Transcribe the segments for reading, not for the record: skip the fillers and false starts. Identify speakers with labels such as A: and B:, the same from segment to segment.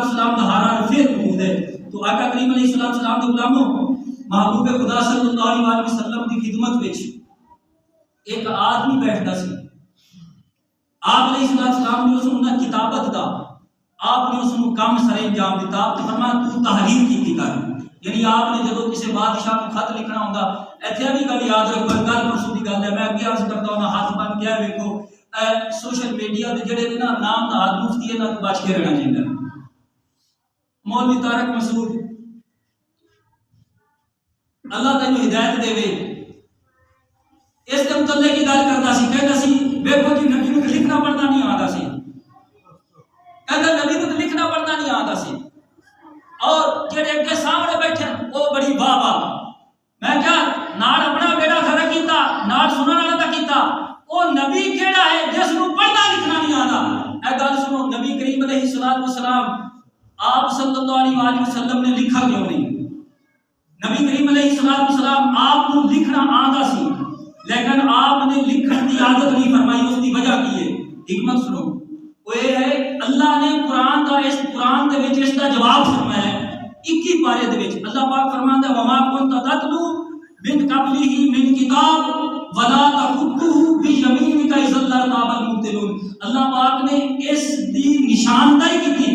A: والسلام کا ہارا پھر موجود ہے۔ تو آقا کریم علیہ السلام کے غلاموں محبوب خدا صلی اللہ علیہ وسلم کی خدمت وچ ایک آدمی بیٹھتا سی، آپ علیہ السلام نے اس نے کتابت دا، آپ نے اس کو کام سر انجام دیتا، آپ نے فرمایا تو تحریر کی کر، یعنی آپ نے جب کسی بادشاہ کو خط لکھنا ہوتا، ایتھے بھی گل یاد رکھو، گل پرسوں کی گل ہے، میں اگے عرض کرتا ہوں ہاتھ بن گیا ویکھو سوشل میڈیا دے جڑے نا نام نہاد مفتی ہے نا بچ کے رہنا چاہیے۔ مولوی طارق مسعود اللہ تینوں ہدایت دے، اس کے متعلق کی گل کرتا سی، کہتا سی ویکھو جی نبی کو لکھنا پڑھنا نہیں آتا سی، کہتا نبی کو لکھنا پڑھنا نہیں آتا سی، اور جڑے اگے سامنے بیٹھے وہ بڑی واہ واہ، میں کیا نال اپنا بیڑا کھڑا کیتا، نال سنن والا دا کیتا، او نبی کیڑا ہے جس نو پڑھنا لکھنا نہیں آتا؟ اے گل سنو، نبی کریم علیہ السلام آپ صلی اللہ علیہ وآلہ وسلم نے لکھا کیوں نہیں؟ نبی کریم علیہ السلام آپ کو لکھنا آتا سی، لیکن آپ نے لکھن کی عادت نہیں فرمائی، اس کی وجہ کی ہے؟ حکمت سنو، وہ یہ ہے اللہ نے قرآن کا اس قرآن دے وچ اس کا جواب فرمایا ہے 21 پارے دے وچ اللہ پاک فرماندا ہے وما كنت تتلو من قبله من کتاب ولا تخطه بيمينك اذا لارتاب المبطلون۔ اللہ پاک نے اس دی نشاندہی کی تھی،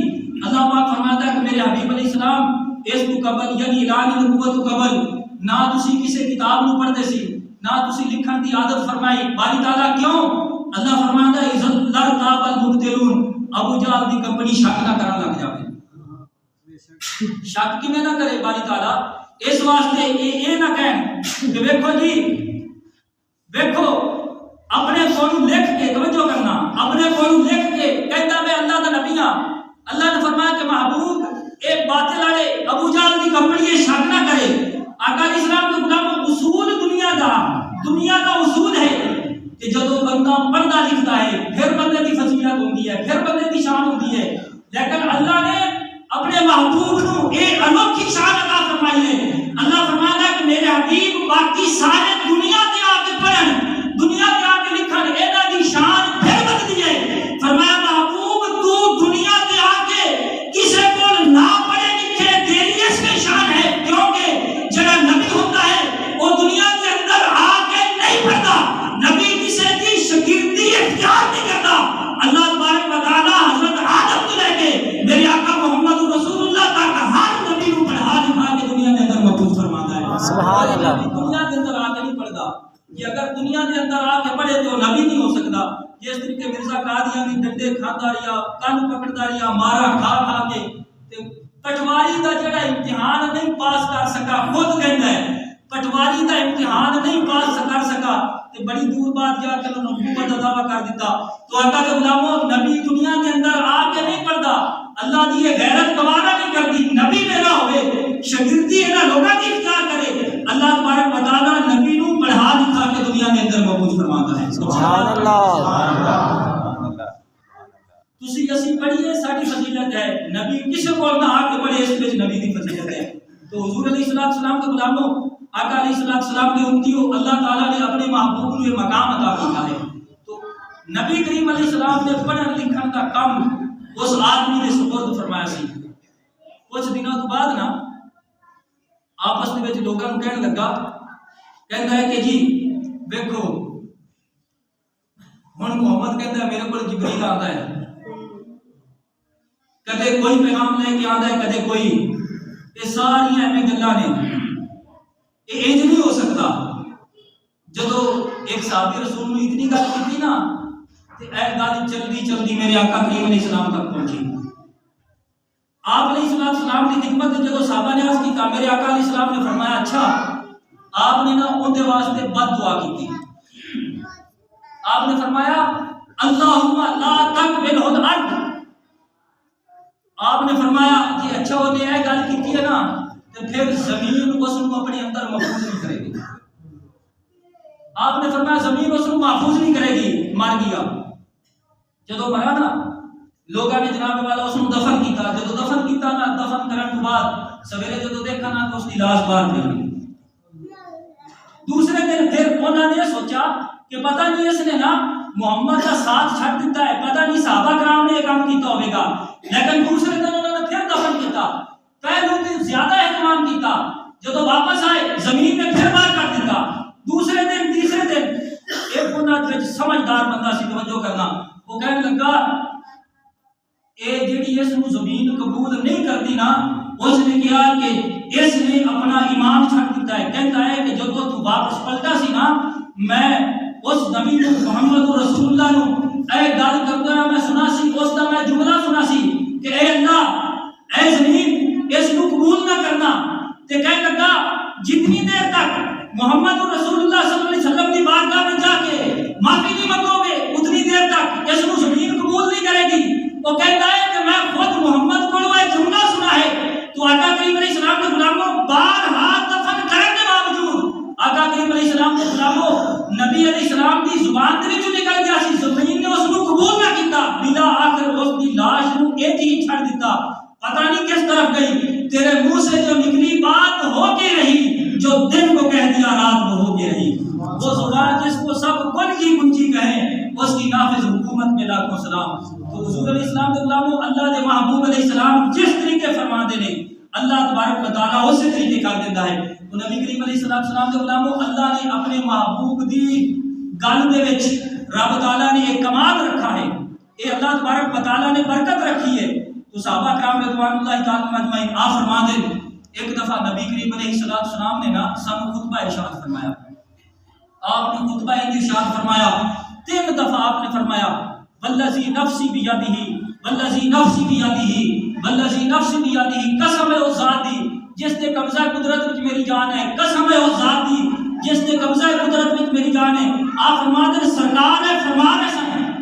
A: اللہ پاک فرماتا ہے کہ میرے حبیب علیہ السلام اس کو قبل یعنی اعلان نبوت قبل نہ تسی کسی کتاب نو پڑھتے سی، نہ تسی لکھن دی عادت فرمائی، باری تعالیٰ کیوں؟ اللہ فرماندا ہے اذا لارتاب المبطلون، ابو جہل دی کمپنی شک نہ کرن لگ جاوے۔ شک کی میں نہ کرے باری تعالیٰ، اس واسطے یہ نہ کہیں کہ ویکھو جی ویکھو اپنے کو لکھ کے، توجہ کرنا، اپنے کو لکھ کے کہتا میں اللہ کا نبی ہاں۔ اللہ نے فرمایا کہ محبوب ایک باطل والے ابو جہل کی کمپنی شک نہ کرے۔ آقا علیہ السلام کے غلاموں اصول دنیا کا اصول ہے کہ جدو بندہ پڑھتا لکھتا ہے پھر بندے کی فضیلت ہوتی ہے، پھر بندے کی شان ہوتی ہے، لیکن اللہ نے اپنے محبوب کو ایک انوکھی شان عطا فرمائی ہے۔ اللہ فرماتا ہے کہ میرے حبیب باقی سارے دنیا کے آ کے پڑھن، دنیا کے آ کے لکھن، انہاں دی شان پھر بدلی ہے۔ فرمایا محبوب تو دنیا کے آ کے کسے کو نہ پڑھے لکھے تیری اس کی شان ہے، کیونکہ جڑا نبی ہوتا ہے وہ دنیا کے اندر آ کے نہیں پڑھتا، نبی کسے کی شاگردی اختیار نہیں کرتا۔ اللہ تبارک و تعالی حضرت آدم کو لے کے میرے آقا محمد رسول اللہ تک ہر نبی کو پڑھا لکھا کے دنیا کے اندر محفوظ فرماتا ہے۔ سبحان اللہ۔ دنیا کے اندر آ کے نہیں پڑھتا، کہ اگر دنیا کے اندر آ کے پڑھے تو نبی نہیں ہو سکتا۔ جس طریقے مرزا قادیانی ڈنڈے کھاتا رہیا، کن پکڑتا رہیا، مارا کھا کھا کے، پٹواری کا جڑا امتحان نہیں پاس کر سکا، خود کہتا ہے پٹواری کا امتحان نہیں پاس کر سکا، تے بڑی دور بعد جا کے انہوں نے نبوت کا دعویٰ کر دیتا۔ تو آقا کے غلاموں نبی دنیا کے اندر آ کے نہیں پڑھتا، اللہ دی یہ غیرت گوارا نہیں کرتی نبی میرا ہوئے، شاگردی انہاں لوگاں کی اختیار کرے۔ اللہ تبارک و تعالیٰ نبی نو پڑھا لکھا کے دنیا کے اندر محفوظ فرماتا ہے۔ سبحان اللہ۔ تسی اسی پڑھیے ساری فضیلت ہے، نبی کسی کو نہ آ کے پڑھے اس وچ نبی دی فضیلت ہے۔ تو حضور علیہ السلام کے غلاموں آقا علیہ السلام کے امتیوں اللہ تعالیٰ نے اپنے محبوب کو یہ مقام عطا کیا ہے۔ تو نبی کریم علیہ السلام نے پڑھن لکھن کا کام اس آدمی نے سپرد فرمایا سی۔ کچھ دنوں تو بعد نا آپس میں لوگوں کو کہنے لگا، کہتا ہے کہ جی دیکھو ہن محمد کہتا ہے میرے کو جبریل آتا ہے، کدے کوئی پیغام لے کے آتا ہے کدے کوئی، یہ ساری ایویں گلاں نے، یہ انج نہیں ہو سکتا۔ جدو ایک صحابی رسول نے اتنی گل کی نا تے اے گل چلدی چلدی میرے آقا کریم علیہ السلام تک پہنچی۔ آپ علیہ السلام کی خدمت جدو صحابہ نے عرض کیتا، میرے آقا علیہ السلام نے فرمایا اچھا آپ نے نا ان دے واسطے بد دعا کی تھی۔ آپ نے فرمایا اللہم لا تقبل الارض، آپ نے فرمایا کہ اچھا وہ نے یہ گل کی ہے نا تو پھر زمین اس کو اپنے اندر محفوظ نہیں کرے گی۔ آپ نے فرمایا زمین اس کو محفوظ نہیں کرے گی، مر گیا۔ جدو مرا نا لوگوں نے جناب والا اس کو دفن کیتا، جدو دفن کیتا نا دفن کرنے کے بعد سویرے جدو دیکھا نا تو اس کی لاش باہر نکلی۔ دوسرے دن پھر انہوں نے سوچا کہ پتہ نہیں اس نے نا محمد کا ساتھ چھڑ دیتا ہے، پتہ نہیں صحابہ کرام نے یہ کام کیتا ہوگا، لیکن دوسرے دن انہوں نے پھر سرکار اے جڑی اس نو زمین قبول نہیں کرتی نا، اس نے کہا کہ اس نے اپنا ایمان چھڑ دیتا ہے. کہتا ہے کہ جب تو واپس پلٹا سی نا، میں اس نبی کو محمد رسول اللہ نو اے گل کرتا میں سنا سی، اس دا میں جملہ سنا سی کہ اے اللہ اے زمین اس نو قبول نہ کرنا. تے کہنے لگا جتنی دیر تک محمد رسول اللہ صلی اللہ علیہ وسلم کی بارگاہ میں جا کے معافی نہیں مانگو گے اتنی دیر تک اس نو زمین قبول نہیں کرے گی. وہ کہتا ہے کہ میں خود محمد کو یہ جملہ سنا ہے تو آقا کریم علیہ السلام کے غلاموں بارہا دفن کرنے کے باوجود آقا کریم علیہ السلام کے غلاموں نبی علیہ السلام کی زبان کے وچوں نکل گیا سی، زمین نے اس کو قبول نہ کیتا، بلا آخر اس کی لاش نو ایک ہی چھڑ دیتا. پتہ نہیں کس طرف گئی، تیرے منہ سے جو نکلی بات ہو کے رہی، جو دن کو کہہ دیا رات کو ہو کے رہی. وہ زبان جس کو سب کن کی کنجی کہیں اس کی نافذ حکومت میں لاکھوں سلام. تو حضور علیہ السلام کے غلاموں اللہ دے محبوب علیہ السلام جس طریقے فرما دے نے اللہ تبارک و تعالیٰ اسی طریقے کر دیتا ہے. تو نبی کریم علیہ السلام کے غلاموں اللہ نے اپنے محبوب دی گل دے وچ رب تعالیٰ نے ایک کمال رکھا ہے، یہ اللہ تبارک و تعالیٰ نے برکت رکھی ہے. تو صحابہ کرام رضوان اللہ تعالیٰ اجمعین آپ فرما دیں ایک دفعہ نبی کریم علیہ السلام نے نا سب خطبہ ارشاد فرمایا. آپ نے خطبہ ارشاد فرمایا 3 دفعہ آپ نے فرمایا والذی نفسی بیدہ والذی نفسی بیدہ والذی نفسی بیدہ، قسم ہے اس ذات دی جس نے قبضہ قدرت وچ میری جان ہے، قسم ہے اس ذات دی جس نے قبضہ قدرت وچ میری جان ہے. آپ فرما دیں سرکار ہے فرما رہے سن